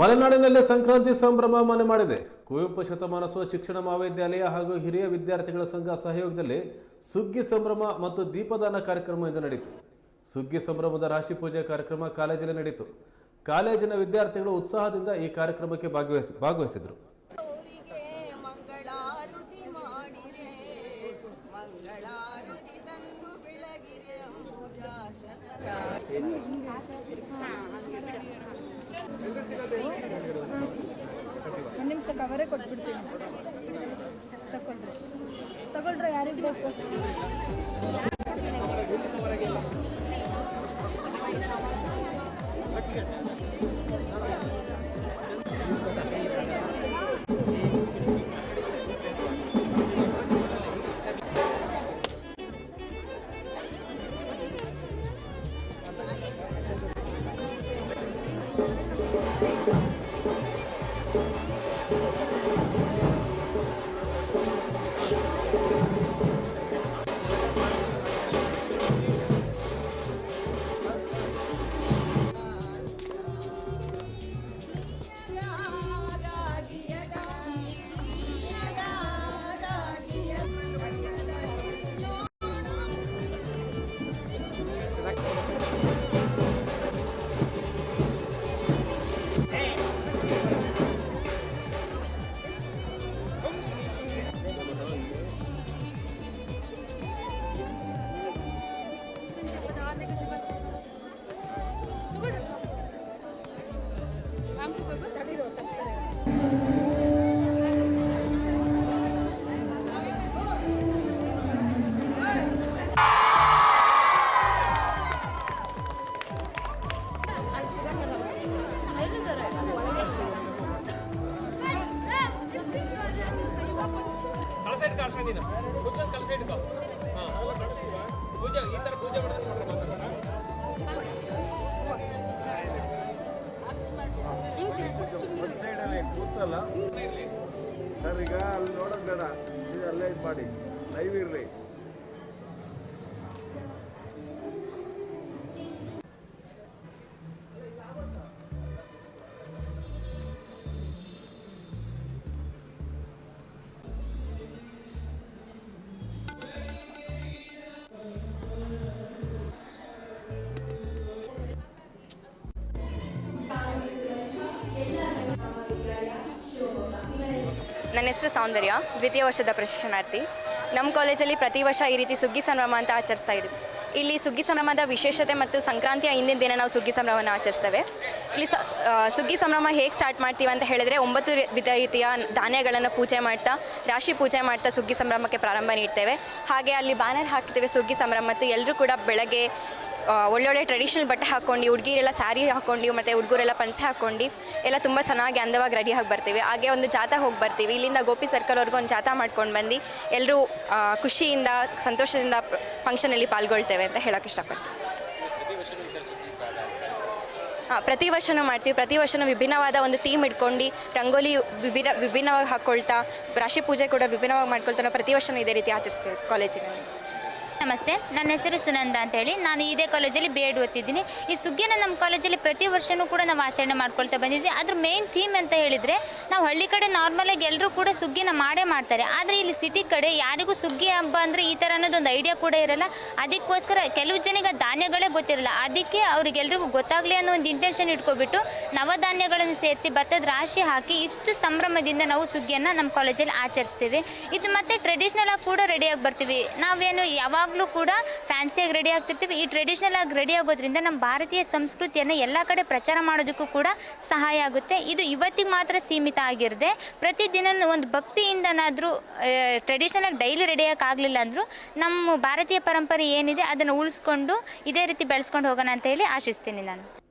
ಮಲೆನಾಡಿನಲ್ಲಿ ಸಂಕ್ರಾಂತಿ ಸಂಭ್ರಮ ಮನೆ ಮಾಡಿದೆ. ಕುವೆಂಪು ಶತಮಾನೋತ್ಸವ ಶಿಕ್ಷಣ ಮಹಾವಿದ್ಯಾಲಯ ಹಾಗೂ ಹಿರಿಯ ವಿದ್ಯಾರ್ಥಿಗಳ ಸಂಘ ಸಹಯೋಗದಲ್ಲಿ ಸುಗ್ಗಿ ಸಂಭ್ರಮ ಮತ್ತು ದೀಪದಾನ ಕಾರ್ಯಕ್ರಮ ಇಂದು ನಡೆಯಿತು. ಸುಗ್ಗಿ ಸಂಭ್ರಮದ ರಾಶಿ ಪೂಜೆ ಕಾರ್ಯಕ್ರಮ ಕಾಲೇಜಿನಲ್ಲಿ ನಡೆಯಿತು. ಕಾಲೇಜಿನ ವಿದ್ಯಾರ್ಥಿಗಳು ಉತ್ಸಾಹದಿಂದ ಈ ಕಾರ್ಯಕ್ರಮಕ್ಕೆ ಭಾಗವಹಿಸಿದರು. ಒಂದು ನಿಮಿಷ ಕವರೇ ಕೊಟ್ಬಿಡ್ತೀನಿ. ತಗೊಳ್ರಿ ಯಾರಿಗೆ ಬೇಕು. ಸರ್ ಈಗ ಅಲ್ಲಿ ನೋಡೋದು ಬೇಡ, ಅಲ್ಲೇ ಇದು ಮಾಡಿ ಲೈವ್ ಇರಲಿ. ನನ್ನ ಹೆಸರು ಸೌಂದರ್ಯ, ದ್ವಿತೀಯ ವರ್ಷದ ಪ್ರಶಿಕ್ಷಣಾರ್ಥಿ. ನಮ್ಮ ಕಾಲೇಜಲ್ಲಿ ಪ್ರತಿ ವರ್ಷ ಈ ರೀತಿ ಸುಗ್ಗಿ ಸಂಭ್ರಮ ಅಂತ ಆಚರಿಸ್ತಾ ಇದ್ದೀವಿ. ಇಲ್ಲಿ ಸುಗ್ಗಿ ಸಂಭ್ರಮದ ವಿಶೇಷತೆ ಮತ್ತು ಸಂಕ್ರಾಂತಿಯ ಹಿಂದಿನ ದಿನ ನಾವು ಸುಗ್ಗಿ ಸಂಭ್ರಮವನ್ನು ಆಚರಿಸ್ತೇವೆ. ಇಲ್ಲಿ ಸುಗ್ಗಿ ಸಂಭ್ರಮ ಹೇಗೆ ಸ್ಟಾರ್ಟ್ ಮಾಡ್ತೀವಿ ಅಂತ ಹೇಳಿದರೆ 9 ರೀತಿಯ ಧಾನ್ಯಗಳನ್ನು ಪೂಜೆ ಮಾಡ್ತಾ, ರಾಶಿ ಪೂಜೆ ಮಾಡ್ತಾ ಸುಗ್ಗಿ ಸಂಭ್ರಮಕ್ಕೆ ಪ್ರಾರಂಭ ನೀಡ್ತೇವೆ. ಹಾಗೆ ಅಲ್ಲಿ ಬ್ಯಾನರ್ ಹಾಕ್ತೇವೆ ಸುಗ್ಗಿ ಸಂಭ್ರಮ. ಮತ್ತು ಎಲ್ಲರೂ ಕೂಡ ಬೆಳಗ್ಗೆ ಒಳ್ಳೊಳ್ಳೆ ಟ್ರೆಡಿಷನಲ್ ಬಟ್ಟೆ ಹಾಕ್ಕೊಂಡು, ಹುಡುಗಿರೆಲ್ಲ ಸ್ಯಾರಿ ಹಾಕ್ಕೊಂಡು ಮತ್ತು ಹುಡುಗರೆಲ್ಲ ಪಂಚೆ ಹಾಕ್ಕೊಂಡು ಎಲ್ಲ ತುಂಬ ಚೆನ್ನಾಗಿ ಅಂದವಾಗಿ ರೆಡಿ ಆಗಿ ಬರ್ತೀವಿ. ಹಾಗೆ ಒಂದು ಜಾಥಾ ಹೋಗಿ ಬರ್ತೀವಿ. ಇಲ್ಲಿಂದ ಗೋಪಿ ಸರ್ಕಲ್ವರೆಗೂ ಒಂದು ಜಾಥಾ ಮಾಡ್ಕೊಂಡು ಬಂದು ಎಲ್ಲರೂ ಖುಷಿಯಿಂದ ಸಂತೋಷದಿಂದ ಫಂಕ್ಷನಲ್ಲಿ ಪಾಲ್ಗೊಳ್ತೇವೆ ಅಂತ ಹೇಳೋಕ್ಕೆ ಇಷ್ಟಪಡ್ತೀವಿ. ಪ್ರತಿ ವರ್ಷವೂ ಮಾಡ್ತೀವಿ. ಪ್ರತಿ ವರ್ಷವೂ ವಿಭಿನ್ನವಾದ ಒಂದು ಥೀಮ್ ಇಟ್ಕೊಂಡು ರಂಗೋಲಿ ವಿಭಿನ್ನವಾಗಿ ಹಾಕ್ಕೊಳ್ತಾ, ರಾಶಿ ಪೂಜೆ ಕೂಡ ವಿಭಿನ್ನವಾಗಿ ಮಾಡ್ಕೊಳ್ತಾ ನಾವು ಪ್ರತಿ ವರ್ಷವೂ ಇದೇ ರೀತಿ ಆಚರಿಸ್ತೀವಿ ಕಾಲೇಜಿನಲ್ಲಿ. ನಮಸ್ತೆ, ನನ್ನ ಹೆಸರು ಸುನಂದ ಅಂತೇಳಿ. ನಾನು ಇದೇ ಕಾಲೇಜಲ್ಲಿ B.Ed ಓದ್ತಿದ್ದೀನಿ. ಈ ಸುಗ್ಗಿನ ನಮ್ಮ ಕಾಲೇಜಲ್ಲಿ ಪ್ರತಿ ವರ್ಷವೂ ಕೂಡ ನಾವು ಆಚರಣೆ ಮಾಡ್ಕೊಳ್ತಾ ಬಂದಿದ್ವಿ. ಅದ್ರ ಮೇನ್ ಥೀಮ್ ಅಂತ ಹೇಳಿದರೆ, ನಾವು ಹಳ್ಳಿ ಕಡೆ ನಾರ್ಮಲಾಗಿ ಎಲ್ಲರೂ ಕೂಡ ಸುಗ್ಗಿನ ಮಾಡೇ ಮಾಡ್ತಾರೆ. ಆದರೆ ಇಲ್ಲಿ ಸಿಟಿ ಕಡೆ ಯಾರಿಗೂ ಸುಗ್ಗಿ ಹಬ್ಬ ಅಂದರೆ ಈ ಥರ ಅನ್ನೋದೊಂದು ಐಡಿಯಾ ಕೂಡ ಇರೋಲ್ಲ. ಅದಕ್ಕೋಸ್ಕರ ಕೆಲವು ಜನಿಗೆ ಧಾನ್ಯಗಳೇ ಗೊತ್ತಿರಲ್ಲ. ಅದಕ್ಕೆ ಅವ್ರಿಗೆಲ್ರಿಗೂ ಗೊತ್ತಾಗಲಿ ಅನ್ನೋ ಒಂದು ಇಂಟೆನ್ಷನ್ ಇಟ್ಕೊಬಿಟ್ಟು ನವಧಾನ್ಯಗಳನ್ನು ಸೇರಿಸಿ ಭತ್ತದ ರಾಶಿ ಹಾಕಿ ಇಷ್ಟು ಸಂಭ್ರಮದಿಂದ ನಾವು ಸುಗ್ಗಿಯನ್ನು ನಮ್ಮ ಕಾಲೇಜಲ್ಲಿ ಆಚರಿಸ್ತೀವಿ. ಇದು ಮತ್ತು ಟ್ರೆಡಿಷ್ನಲ್ ಆಗಿ ಕೂಡ ರೆಡಿಯಾಗಿ ಬರ್ತೀವಿ. ನಾವೇನು ಯಾವಾಗ ಕೂಡ ಫ್ಯಾನ್ಸಿಯಾಗಿ ರೆಡಿ ಆಗ್ತಿರ್ತೀವಿ. ಈ ಟ್ರೆಡಿಷನಲ್ ಆಗಿ ರೆಡಿ ಆಗೋದ್ರಿಂದ ನಮ್ಮ ಭಾರತೀಯ ಸಂಸ್ಕೃತಿಯನ್ನು ಎಲ್ಲ ಕಡೆ ಪ್ರಚಾರ ಮಾಡೋದಕ್ಕೂ ಕೂಡ ಸಹಾಯ ಆಗುತ್ತೆ. ಇದು ಇವತ್ತಿಗೆ ಮಾತ್ರ ಸೀಮಿತ ಆಗಿರದೆ ಪ್ರತಿದಿನ ಒಂದು ಭಕ್ತಿಯಿಂದನಾದರೂ ಟ್ರೆಡಿಷನಲ್ ಆಗಿ ಡೈಲಿ ರೆಡಿಯಾಗಿ ಆಗಲಿಲ್ಲ ಅಂದರೂ ನಮ್ಮ ಭಾರತೀಯ ಪರಂಪರೆ ಏನಿದೆ ಅದನ್ನು ಉಳಿಸ್ಕೊಂಡು ಇದೇ ರೀತಿ ಬೆಳೆಸ್ಕೊಂಡು ಹೋಗೋಣ ಅಂತ ಹೇಳಿ ಆಶಿಸ್ತೀನಿ ನಾನು.